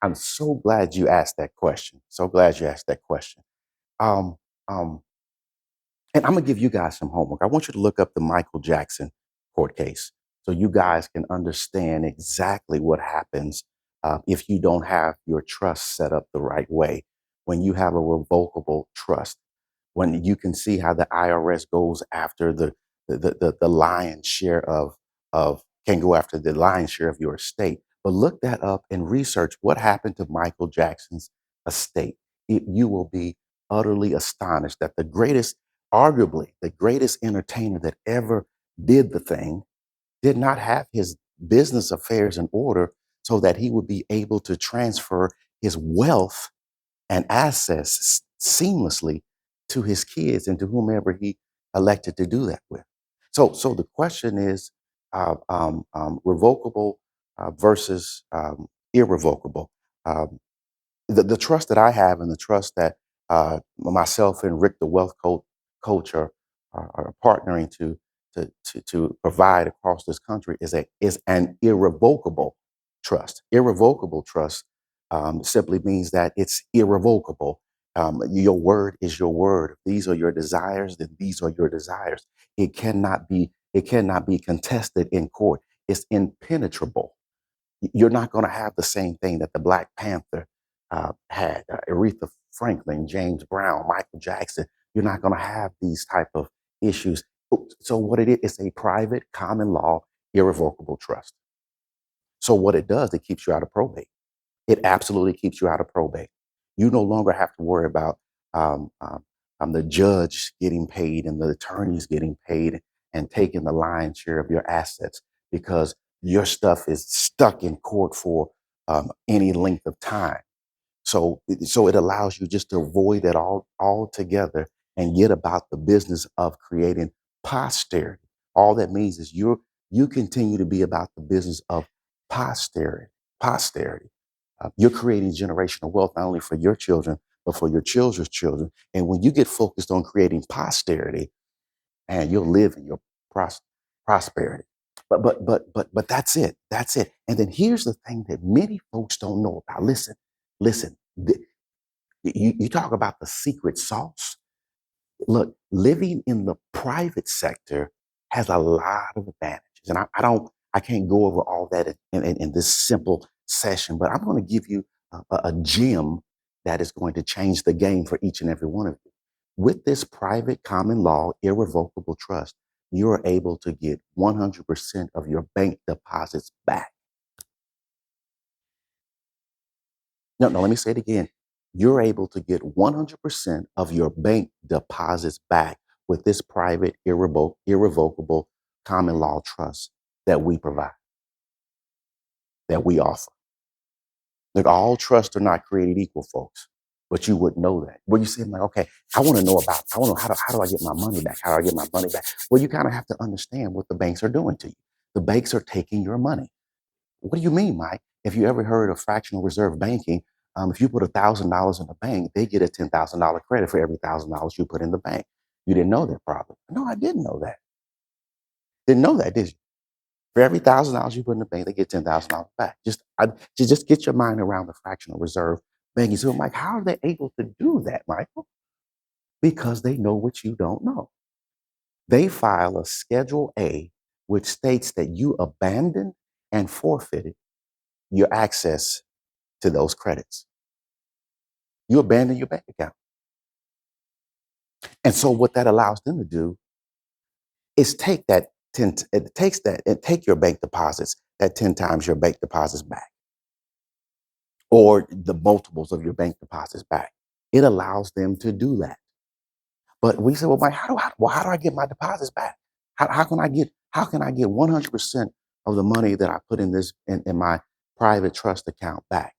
I'm so glad you asked that question. So glad you asked that question. Um, um, and I'm gonna give you guys some homework. I want you to look up the Michael Jackson court case so you guys can understand exactly what happens if you don't have your trust set up the right way. When you have a revocable trust, when you can see how the IRS goes after the lion's share of can go after the lion's share of your estate. But look that up and research what happened to Michael Jackson's estate. You will be utterly astonished that the greatest, arguably the greatest entertainer that ever did the thing, did not have his business affairs in order so that he would be able to transfer his wealth and access seamlessly to his kids and to whomever he elected to do that with. So the question is revocable versus irrevocable. Um, the trust that I have and the trust that myself and Rick, the coach, are partnering to provide across this country is an irrevocable trust. Irrevocable trust simply means that it's irrevocable. Your word is your word. If these are your desires, then these are your desires. It cannot be contested in court. It's impenetrable. You're not going to have the same thing that the Black Panther had, Aretha Franklin, James Brown, Michael Jackson. You're not going to have these type of issues. So what it is, it's a private, common law, irrevocable trust. So what it does, it keeps you out of probate. It absolutely keeps you out of probate. You no longer have to worry about um, um, the judge getting paid and the attorneys getting paid and taking the lion's share of your assets because your stuff is stuck in court for any length of time. So it allows you just to avoid that all altogether and get about the business of creating posterity. All that means is you continue to be about the business of posterity. Posterity. You're creating generational wealth not only for your children but for your children's children. And when you get focused on creating posterity, and you'll live in your pros- prosperity. But that's it. That's it. And then here's the thing that many folks don't know about. Listen. You talk about the secret sauce. Look, living in the private sector has a lot of advantages, and I can't go over all that in this simple session. But I'm going to give you a gem that is going to change the game for each and every one of you. With this private common law irrevocable trust, you are able to get 100% of your bank deposits back. No, no, let me say it again. You're able to get 100% of your bank deposits back with this private, irrevocable common law trust that we provide, that we offer. Look, all trusts are not created equal, folks, but you would know that. Well, you say, like, okay, I want to know how do I get my money back? How do I get my money back? Well, you kind of have to understand what the banks are doing to you. The banks are taking your money. What do you mean, Mike? If you ever heard of fractional reserve banking, if you put $1,000 in the bank, they get a $10,000 credit for every $1,000 you put in the bank. You didn't know that, probably. No, I didn't know that. Didn't know that, did you? For every $1,000 you put in the bank, they get $10,000 back. Just get your mind around the fractional reserve banking. So, Mike, how are they able to do that, Michael? Because they know what you don't know. They file a Schedule A, which states that you abandoned and forfeited your access to those credits. You abandon your bank account. And so what that allows them to do is take that 10, it takes that and take your bank deposits, that 10 times your bank deposits back, or the multiples of your bank deposits back. It allows them to do that. But we say, well, Mike, how do I get my deposits back? How can I get 100% of the money that I put in in my private trust account back?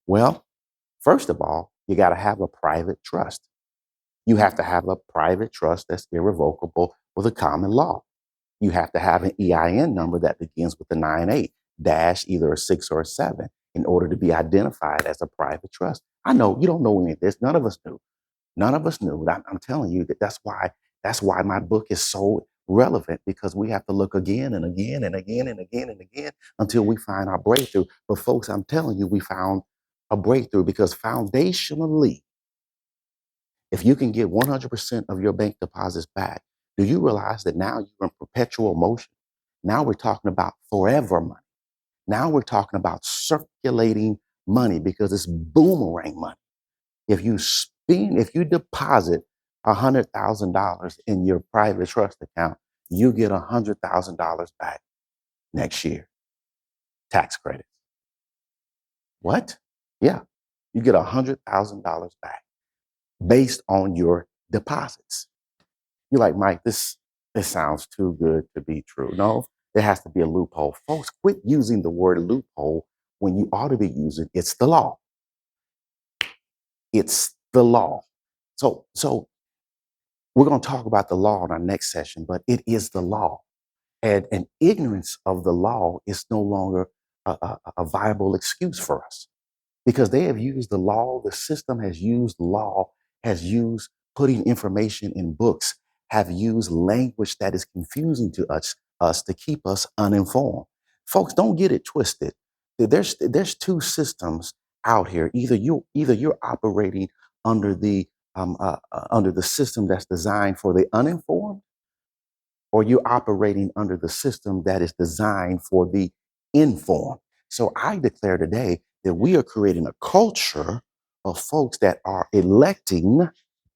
Well, first of all, you got to have a private trust. You have to have a private trust that's irrevocable with a common law. You have to have an EIN number that begins with a 98 dash either a 6 or a 7 in order to be identified as a private trust. I know you don't know any of this. None of us knew. None of us knew. I'm telling you that's why my book is so relevant because we have to look again and again and again and again and again until we find our breakthrough. But folks, I'm telling you, we found a breakthrough because foundationally, if you can get 100% of your bank deposits back, do you realize that now you're in perpetual motion? Now we're talking about forever money. Now we're talking about circulating money because it's boomerang money. If you deposit $100,000 in your private trust account, you get $100,000 back next year, tax credits. What? Yeah, you get $100,000 back based on your deposits. You're like, Mike, this sounds too good to be true. No, there has to be a loophole. Folks, quit using the word loophole when you ought to be using it's the law. It's the law. So we're going to talk about the law in our next session, but it is the law. And ignorance of the law is no longer a viable excuse for us because they have used the law, the system has used law, has used putting information in books, have used language that is confusing to us to keep us uninformed. Folks, don't get it twisted. There's two systems out here. Either you're operating under the system that's designed for the uninformed, or you're operating under the system that is designed for the informed. So I declare today that we are creating a culture of folks that are electing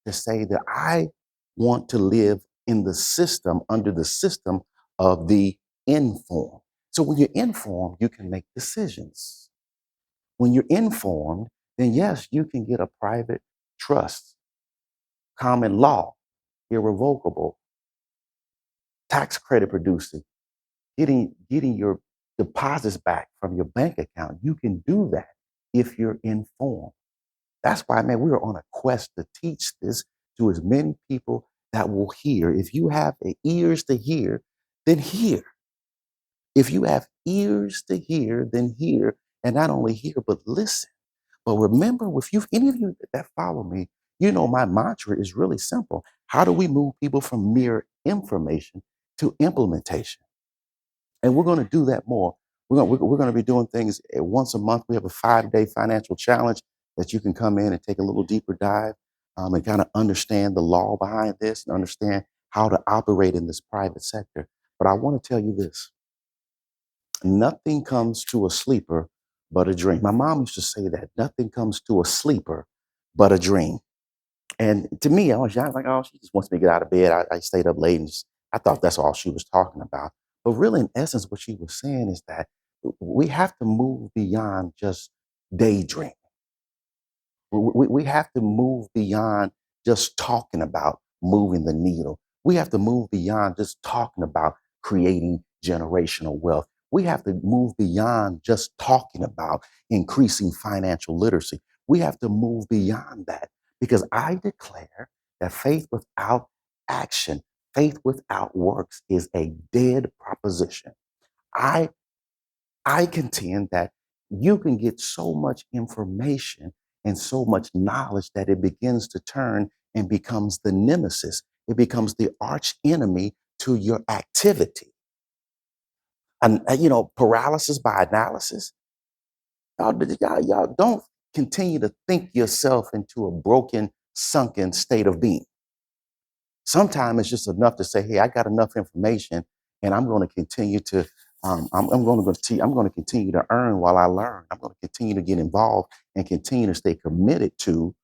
to say that I want to live in the system, under the system of the informed. So when you're informed, you can make decisions. When you're informed, then yes, you can get a private trust, common law, irrevocable, tax credit producing, getting your deposits back from your bank account. You can do that if you're informed. That's why, man, we are on a quest to teach this to as many people that will hear. If you have ears to hear, then hear. If you have ears to hear, then hear. And not only hear, but listen. But remember, if you any of you that follow me, you know my mantra is really simple. How do we move people from mere information to implementation? And we're going to do that more. We're going to be doing things once a month. We have a 5-day financial challenge that you can come in and take a little deeper dive and kind of understand the law behind this and understand how to operate in this private sector. But I want to tell you this: nothing comes to a sleeper but a dream. My mom used to say that nothing comes to a sleeper but a dream. And to me, I was young, like, oh, she just wants me to get out of bed. I stayed up late and I thought that's all she was talking about. But really, in essence, what she was saying is that we have to move beyond just daydreaming. We have to move beyond just talking about moving the needle. We have to move beyond just talking about creating generational wealth. We have to move beyond just talking about increasing financial literacy. We have to move beyond that because I declare that faith without action, faith without works is a dead proposition. I I contend that you can get so much information and so much knowledge that it begins to turn and becomes the nemesis. It becomes the arch enemy to your activity. And, paralysis by analysis. Y'all don't continue to think yourself into a broken, sunken state of being. Sometimes it's just enough to say, "Hey, I got enough information, and I'm going to continue to, I'm going to continue to earn while I learn. I'm going to continue to get involved and continue to stay committed to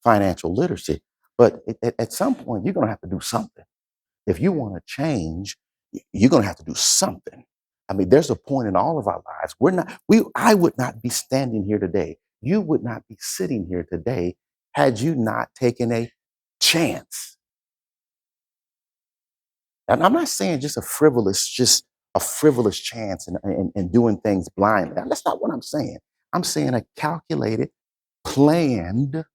financial literacy." But at some point, you're going to have to do something. If you want to change, you're going to have to do something. I mean, there's a point in all of our lives. I would not be standing here today. You would not be sitting here today had you not taken a chance. And I'm not saying just a frivolous chance and doing things blindly. That's not what I'm saying. I'm saying a calculated, planned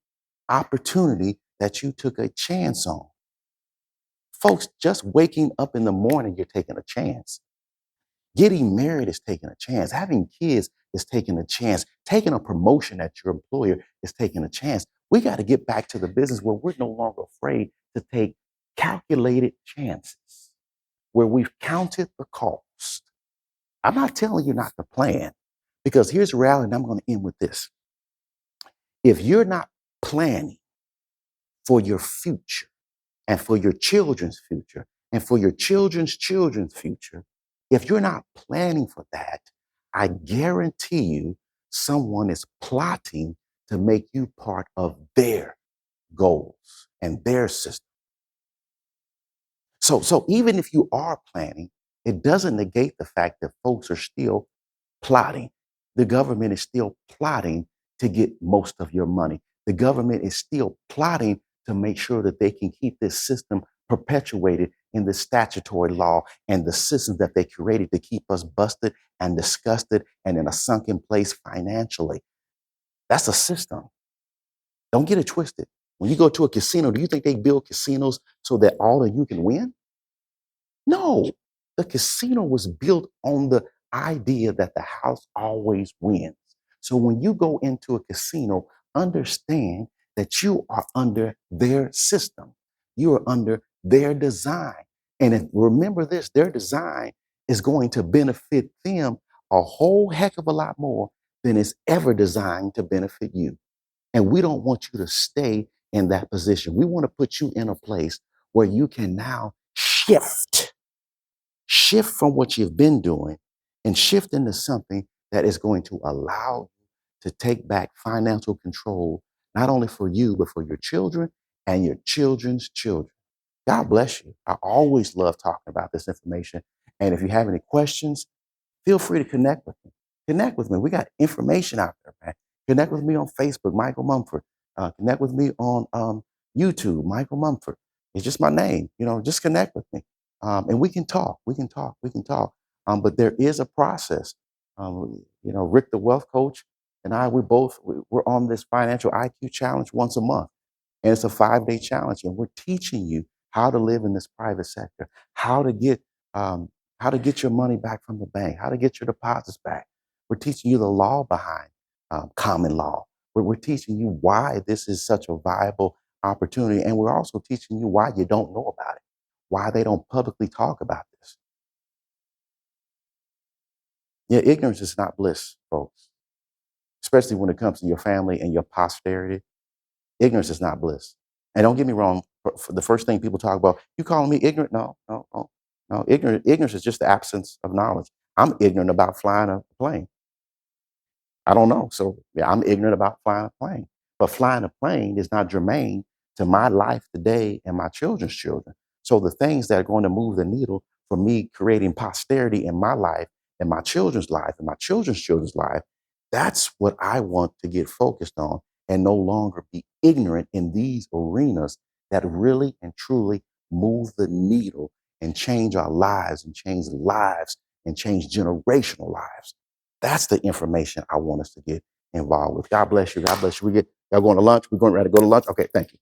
opportunity that you took a chance on. Folks, just waking up in the morning, you're taking a chance. Getting married is taking a chance. Having kids is taking a chance. Taking a promotion at your employer is taking a chance. We got to get back to the business where we're no longer afraid to take calculated chances, where we've counted the cost. I'm not telling you not to plan because here's the reality, and I'm going to end with this. If you're not planning for your future and for your children's future and for your children's children's future, if you're not planning for that, I guarantee you someone is plotting to make you part of their goals and their system. So even if you are planning, it doesn't negate the fact that folks are still plotting. The government is still plotting to get most of your money. The government is still plotting to make sure that they can keep this system perpetuated in the statutory law and the systems that they created to keep us busted and disgusted and in a sunken place financially. That's a system. Don't get it twisted. When you go to a casino, do you think they build casinos so that all of you can win? No, the casino was built on the idea that the house always wins. So when you go into a casino, understand that you are under their system. You are under their design. And if, remember this, their design is going to benefit them a whole heck of a lot more than it's ever designed to benefit you. And we don't want you to stay in that position. We want to put you in a place where you can now shift from what you've been doing and shift into something that is going to allow you to take back financial control, not only for you, but for your children and your children's children. God bless you. I always love talking about this information. And if you have any questions, feel free to connect with me. Connect with me. We got information out there, man. Connect with me on Facebook, Michael Mumford. Connect with me on YouTube, Michael Mumford. It's just my name. Just connect with me, and we can talk. We can talk. We can talk. But there is a process. Rick, the wealth coach, and I, we're on this financial IQ challenge once a month, and it's a 5-day challenge, and we're teaching you how to live in this private sector, how to get um, how to get your money back from the bank, how to get your deposits back. We're teaching you the law behind common law. We're teaching you why this is such a viable opportunity. And we're also teaching you why you don't know about it, why they don't publicly talk about this. Yeah, ignorance is not bliss, folks, especially when it comes to your family and your posterity. Ignorance is not bliss. And don't get me wrong, for the first thing people talk about, you calling me ignorant? No, no, no, no. Ignorance is just the absence of knowledge. I'm ignorant about flying a plane. I don't know. So yeah, I'm ignorant about flying a plane. But flying a plane is not germane to my life today and my children's children. So the things that are going to move the needle for me creating posterity in my life and my children's life and my children's children's life, that's what I want to get focused on and no longer be ignorant in these arenas that really and truly move the needle and change our lives and change lives and change generational lives. That's the information I want us to get involved with. God bless you. God bless you. Y'all going to lunch? We're going ready to go to lunch? Okay, thank you.